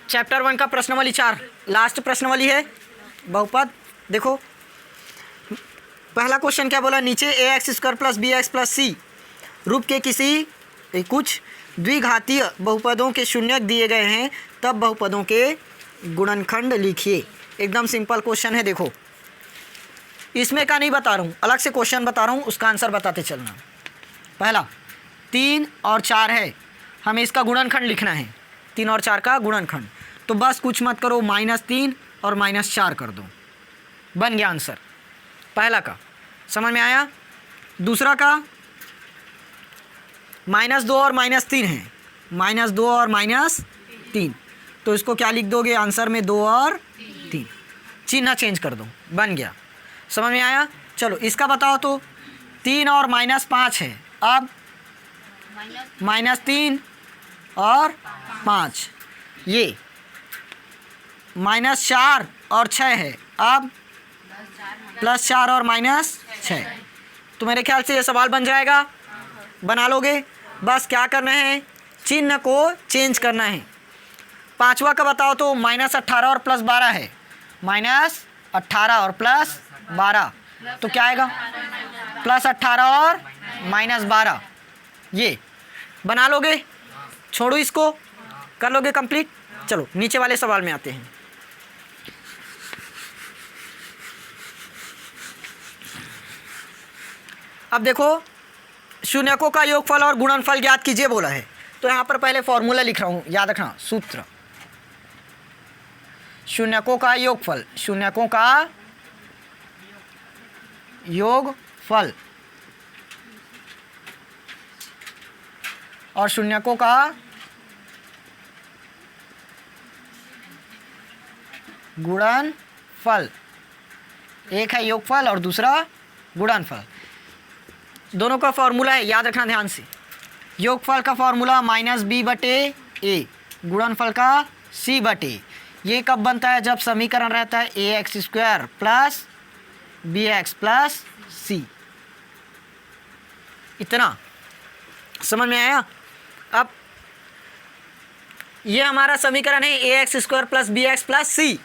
Chapter 1 का प्रश्नावली 4 last प्रश्नावली है बहुपद। देखो पहला क्वेश्चन क्या बोला, नीचे a x square plus b x plus c रूप के किसी कुछ द्विघातीय बहुपदों के शून्यक दिए गए हैं, तब बहुपदों के गुणनखंड लिखिए। एकदम सिंपल क्वेश्चन है। देखो इसमें का नहीं बता रहा हूँ, अलग से क्वेश्चन बता रहा हूँ, उसका आंसर बताते चलना। पहला 3 और 4 है, हमें इसका गुणनखंड लिखना है, 3 और 4 का गुणनखंड। तो बस कुछ मत करो, -3 और -4 कर दो, बन गया आंसर पहला का। समझ में आया? दूसरा का -2 और -3 है, -2 और -3, तो इसको क्या लिख दोगे आंसर में? 2 और 3, चिन्ह चेंज कर दो, बन गया। समझ में आया? चलो इसका बताओ तो 3 और -5 है, अब -3 और 5, ये -4 और 6 है, अब +4 और -6। तो मेरे ख्याल से ये सवाल बन जाएगा, बना लोगे। बस क्या करना है, चिन्ह को चेंज करना है। पांचवा का बताओ तो -18 और +12 है, -18 और +12, तो क्या आएगा? +18 और -12, ये बना लोगे। छोड़ो इसको, कर लोगे कंप्लीट। चलो नीचे वाले सवाल में आते हैं। अब देखो शून्यकों का योगफल और गुणनफल ज्ञात कीजिए बोला है, तो यहाँ पर पहले फॉर्मूला लिख रहा हूँ, याद रखना सूत्र। शून्यकों का योगफल, शून्यकों का योगफल और शून्यकों का गुणनफल। एक है योगफल और दूसरा गुणनफल, दोनों का फॉर्मूला है, याद रखना ध्यान से। योगफल का फॉर्मूला -b/a, गुणनफल का c/a। ये कब बनता है? जब समीकरण रहता है ax² plus bx plus c। इतना समझ में आया? अब ये हमारा समीकरण है ax² plus bx plus c,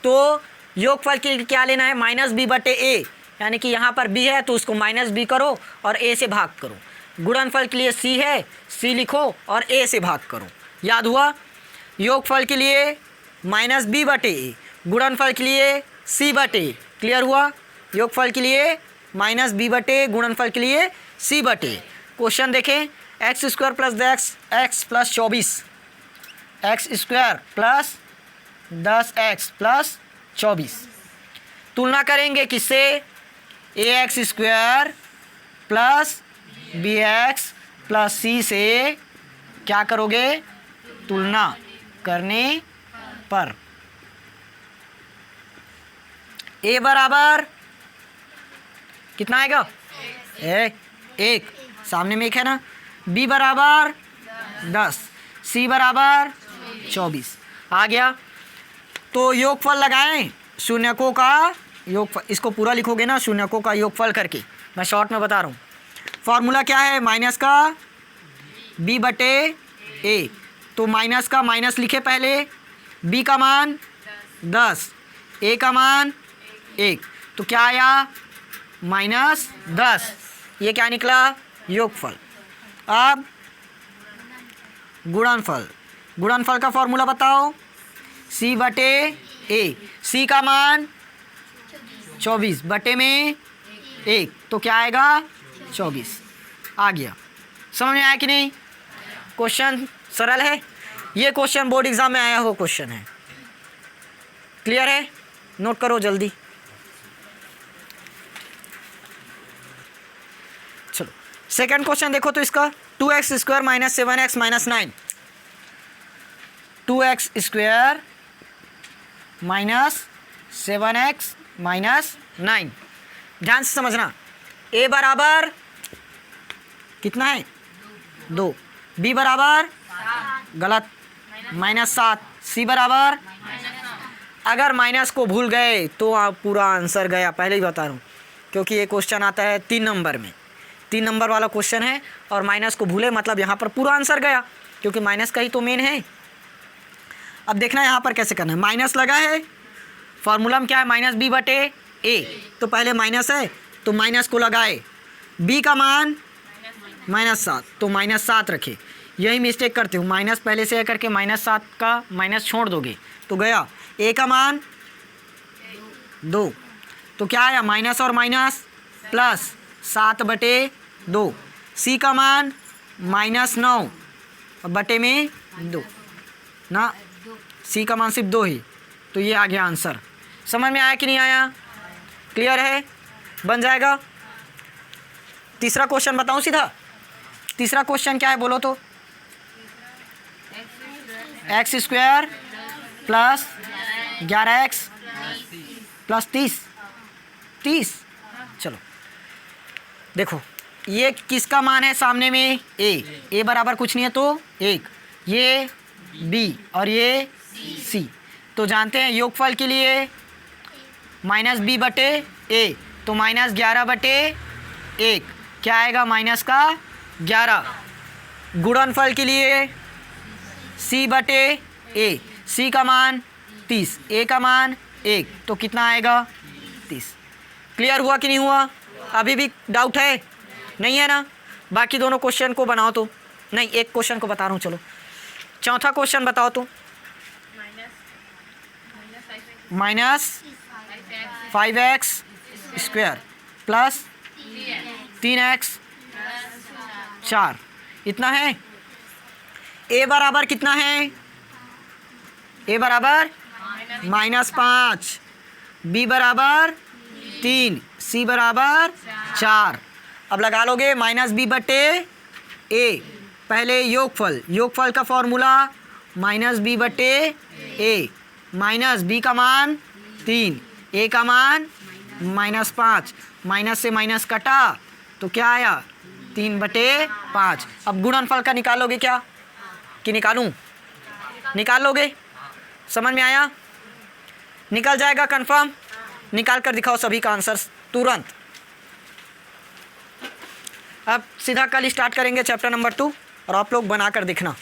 तो योगफल के लिए क्या लेना है? -b/a, यानी कि यहाँ पर b है तो उसको -b करो और a से भाग करो। गुणनफल के लिए c है, c लिखो और a से भाग करो। याद हुआ? योगफल के लिए -b/a, गुणनफल के लिए c/a। क्लियर हुआ? योगफल के लिए -b/a, गुणनफल के लिए c/a। क्वेश्चन देखें, x² plus 10x plus 24, x² plus 10x plus 24, तुलना करेंगे किससे? ax² plus bx plus c से क्या करोगे? तुलना करने पर a बराबर कितना आएगा? 1, सामने में 1 है ना। b बराबर 10, c बराबर 24 आ गया। तो योगफल लगाएं, शून्यकों का योगफल, इसको पूरा लिखोगे ना शून्यकों का योगफल करके, मैं शॉर्ट में बता रहा हूँ। फॉर्मूला क्या है? माइनस का b/a, तो माइनस का माइनस लिखे पहले, b का मान 10, a का मान 1, तो क्या आया? -10। ये क्या निकला? योगफल। अब गुणनफल, गुणनफल का फॉर्मूला बताओ, c/a, c का मान 24 बटे में 1, तो क्या आएगा? 24 आ गया। समझ में आया कि नहीं? क्वेश्चन सरल है, ये क्वेश्चन बोर्ड एग्जाम में आया हो क्वेश्चन है। क्लियर है? नोट करो जल्दी। चलो सेकंड क्वेश्चन देखो तो इसका 2x² - 7x - 9, 2x² - 7x - 9, ध्यान से समझना। a बराबर कितना है? 2, b बराबर गलत -7, c बराबर, अगर माइनस को भूल गए तो आप पूरा आंसर गया, पहले ही बता रहा हूँ, क्योंकि ये क्वेश्चन आता है 3 नंबर में, 3 नंबर वाला क्वेश्चन है, और माइनस को भूले मतलब यहाँ पर पूरा आंसर गया, क्योंकि माइनस का ही तो मेन है। अब देखना यहाँ पर कैसे करना है, माइनस लगा है, फॉर्मूला में क्या है माइनस बी बटे ए, तो पहले माइनस है तो माइनस को लगाए, बी का मान -7 तो -7 रखे। यही मिस्टेक करते हो, माइनस पहले से करके -7 का माइनस छोड़ दोगे तो गया, ए का मान 2 तो क्या आया माइनस और माइनस प्लस 7/2, सी का मान -9 और बटे में 2 ना, सी का मान सिर्फ 2 ही, तो ये आ गया आंसर। समझ में आया कि नहीं आया, क्लियर है, बन जाएगा। तीसरा क्वेश्चन बताऊं सीधा, तीसरा क्वेश्चन क्या है बोलो तो, x² प्लस 11x प्लस 30। चलो देखो ये किसका मान है सामने में, ए बराबर कुछ नहीं है तो 1, ये b और ये c, तो जानते हैं योगफल के लिए -b बटे a, तो -11/1 क्या आएगा माइनस का 11, गुणनफल के लिए c बटे a, c का मान 30, a का मान 1, तो कितना आएगा 30। क्लियर हुआ कि नहीं हुआ, अभी भी डाउट है नहीं है ना, बाकी दोनों क्वेश्चन को बनाओ तो, नहीं एक क्वेश्चन को बता रहा हूँ, चलो चौथा क्वेश्चन बताओ तो, -5x² प्लस 3x 4 इतना है, a बराबर कितना है, a बराबर -5, b बराबर 3, c बराबर 4। अब लगा लोगे -b बटे a, पहले योगफल का फॉर्मूला -b बटे a, माइनस b का मान 3, a का मान -5, माइनस से माइनस कटा तो क्या आया 3/5। अब गुणनफल का निकालोगे क्या कि निकालूं, निकाल लोगे, समझ में आया, निकल जाएगा कंफर्म, निकाल कर दिखाओ सभी का आंसर तुरंत। अब सीधा कल स्टार्ट करेंगे चैप्टर नंबर 2 और आप लोग बना कर देखना।